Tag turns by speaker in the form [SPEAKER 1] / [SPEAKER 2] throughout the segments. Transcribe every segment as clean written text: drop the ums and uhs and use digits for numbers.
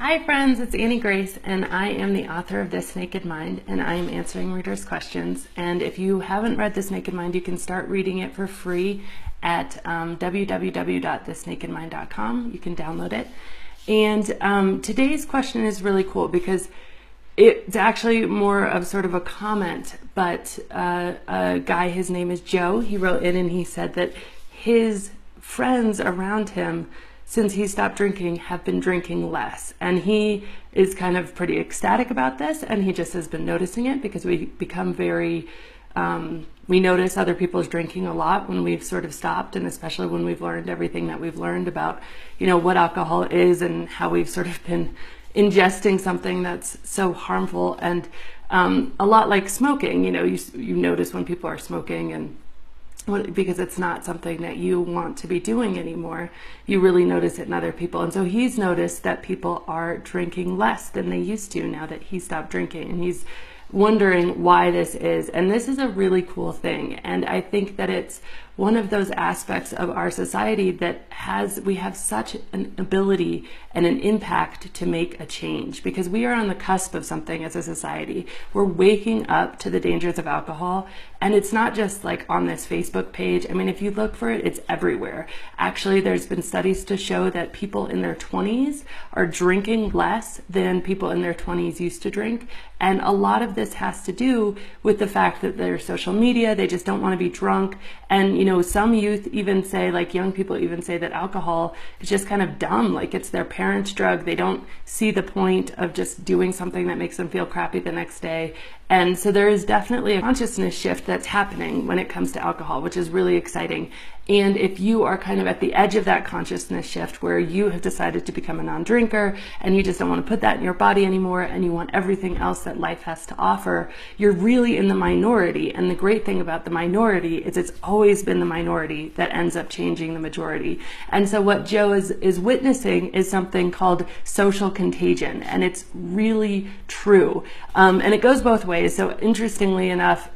[SPEAKER 1] Hi friends, it's Annie Grace and I am the author of This Naked Mind and I am answering readers' questions. And if you haven't read This Naked Mind, you can start reading it for free at www.thisnakedmind.com. You can download it. And today's question is really cool because it's actually more of sort of a comment, but a guy, his name is Joe, he wrote in and he said that his friends around him, since he stopped drinking, have been drinking less. And he is kind of pretty ecstatic about this, and he just has been noticing it because we become very, we notice other people's drinking a lot when we've sort of stopped, and especially when we've learned everything that we've learned about, you know, what alcohol is and how we've sort of been ingesting something that's so harmful. And a lot like smoking, you know, you notice when people are smoking, and because it's not something that you want to be doing anymore, you really notice it in other people. And so he's noticed that people are drinking less than they used to now that he stopped drinking, and he's wondering why this is. And this is a really cool thing, and I think that it's one of those aspects of our society that we have such an ability and an impact to make a change, because we are on the cusp of something as a society. We're waking up to the dangers of alcohol, and it's not just like on this Facebook page. I mean, if you look for it, it's everywhere. Actually, there's been studies to show that people in their 20s are drinking less than people in their 20s used to drink. And a lot of this has to do with the fact that there's social media, they just don't want to be drunk. And, you know, some youth even say, like young people even say, that alcohol is just kind of dumb, like it's their parents' drug. They don't see the point of just doing something that makes them feel crappy the next day. And so there is definitely a consciousness shift that's happening when it comes to alcohol, which is really exciting. And if you are kind of at the edge of that consciousness shift where you have decided to become a non-drinker and you just don't want to put that in your body anymore and you want everything else that life has to offer, you're really in the minority. And the great thing about the minority is it's always been the minority that ends up changing the majority. And so what Joe is witnessing is something called social contagion, and it's really true. And it goes both ways. So interestingly enough,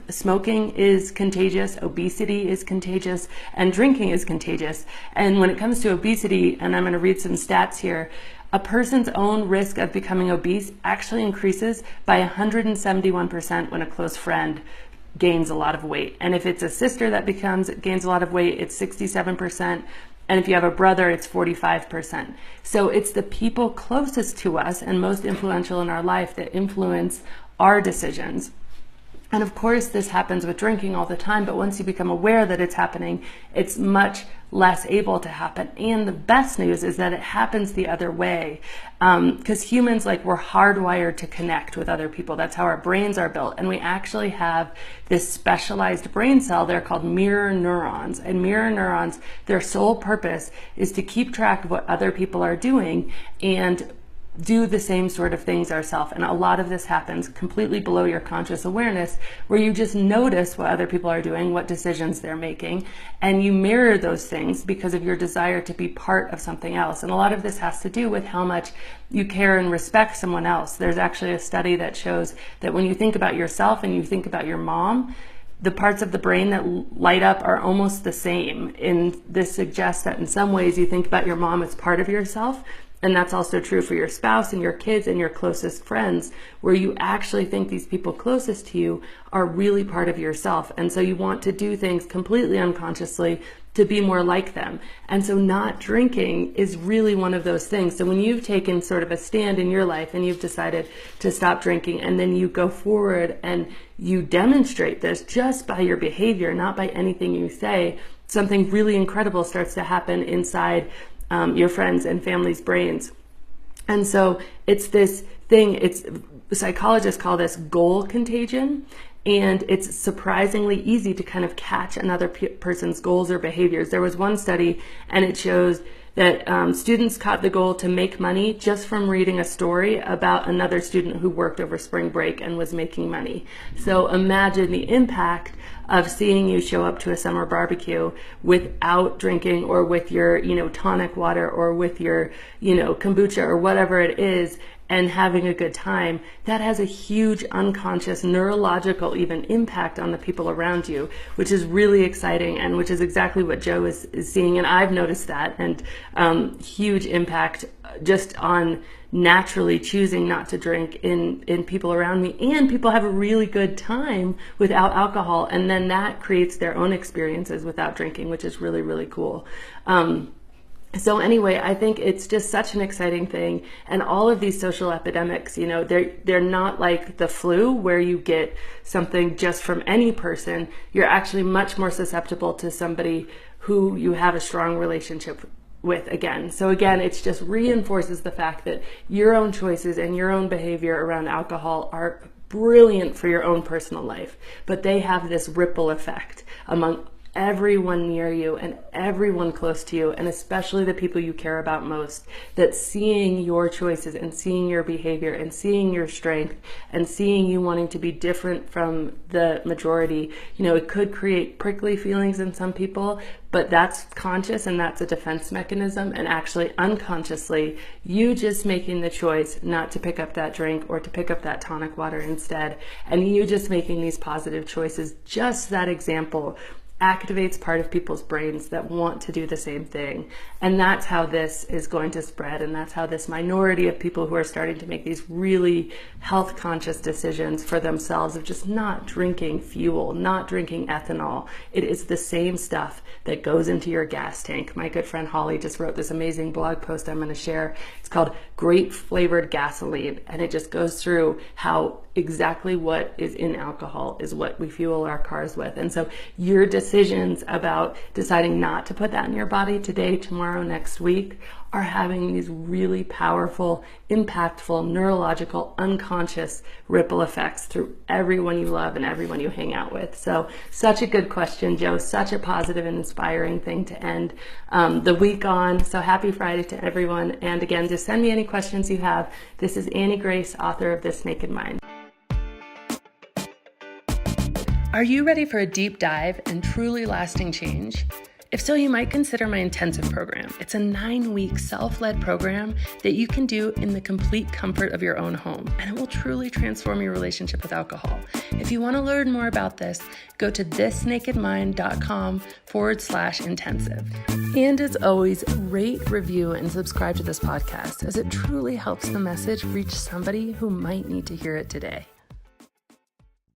[SPEAKER 1] smoking is contagious, obesity is contagious, and drinking is contagious. And when it comes to obesity, and I'm going to read some stats here, a person's own risk of becoming obese actually increases by 171% when a close friend gains a lot of weight. And if it's a sister that gains a lot of weight, it's 67%. And if you have a brother, it's 45%. So it's the people closest to us and most influential in our life that influence our decisions. And of course, this happens with drinking all the time, but once you become aware that it's happening, it's much less able to happen. And the best news is that it happens the other way, because humans, like, we're hardwired to connect with other people. That's how our brains are built. And we actually have this specialized brain cell. They're called mirror neurons. And mirror neurons, their sole purpose is to keep track of what other people are doing and do the same sort of things ourselves. And a lot of this happens completely below your conscious awareness, where you just notice what other people are doing, what decisions they're making, and you mirror those things because of your desire to be part of something else. And a lot of this has to do with how much you care and respect someone else. There's actually a study that shows that when you think about yourself and you think about your mom, the parts of the brain that light up are almost the same. And this suggests that in some ways you think about your mom as part of yourself. And that's also true for your spouse and your kids and your closest friends, where you actually think these people closest to you are really part of yourself. And so you want to do things completely unconsciously to be more like them. And so not drinking is really one of those things. So when you've taken sort of a stand in your life and you've decided to stop drinking, and then you go forward and you demonstrate this just by your behavior, not by anything you say, something really incredible starts to happen inside your friends and family's brains. And so it's this thing, psychologists call this goal contagion, and it's surprisingly easy to kind of catch another person's goals or behaviors. There was one study, and it shows that students caught the goal to make money just from reading a story about another student who worked over spring break and was making money. So imagine the impact of seeing you show up to a summer barbecue without drinking, or with your, tonic water, or with your, kombucha, or whatever it is, and having a good time. That has a huge unconscious neurological even impact on the people around you, which is really exciting, and which is exactly what Joe is seeing. And I've noticed that, and huge impact just on naturally choosing not to drink in people around me, and people have a really good time without alcohol, and then that creates their own experiences without drinking, which is really, really cool. So anyway, I think it's just such an exciting thing. And all of these social epidemics, they're not like the flu where you get something just from any person. You're actually much more susceptible to somebody who you have a strong relationship with again. So again, it just reinforces the fact that your own choices and your own behavior around alcohol are brilliant for your own personal life, but they have this ripple effect among everyone near you and everyone close to you, and especially the people you care about most, that seeing your choices and seeing your behavior and seeing your strength and seeing you wanting to be different from the majority, it could create prickly feelings in some people, but that's conscious and that's a defense mechanism. And actually unconsciously, you just making the choice not to pick up that drink or to pick up that tonic water instead, and you just making these positive choices, just that example activates part of people's brains that want to do the same thing. And that's how this is going to spread. And that's how this minority of people who are starting to make these really health conscious decisions for themselves of just not drinking fuel, not drinking ethanol. It is the same stuff that goes into your gas tank. My good friend Holly just wrote this amazing blog post I'm going to share. It's called Grape Flavored Gasoline. And it just goes through how exactly what is in alcohol is what we fuel our cars with. And so your decisions about deciding not to put that in your body today, tomorrow, next week are having these really powerful, impactful, neurological, unconscious ripple effects through everyone you love and everyone you hang out with. So such a good question, Joe. Such a positive and inspiring thing to end the week on. So happy Friday to everyone. And again, just send me any questions you have. This is Annie Grace, author of This Naked Mind. Are you ready for a deep dive and truly lasting change? If so, you might consider my intensive program. It's a 9-week self-led program that you can do in the complete comfort of your own home, and it will truly transform your relationship with alcohol. If you want to learn more about this, go to thisnakedmind.com/intensive. And as always, rate, review, and subscribe to this podcast, as it truly helps the message reach somebody who might need to hear it today.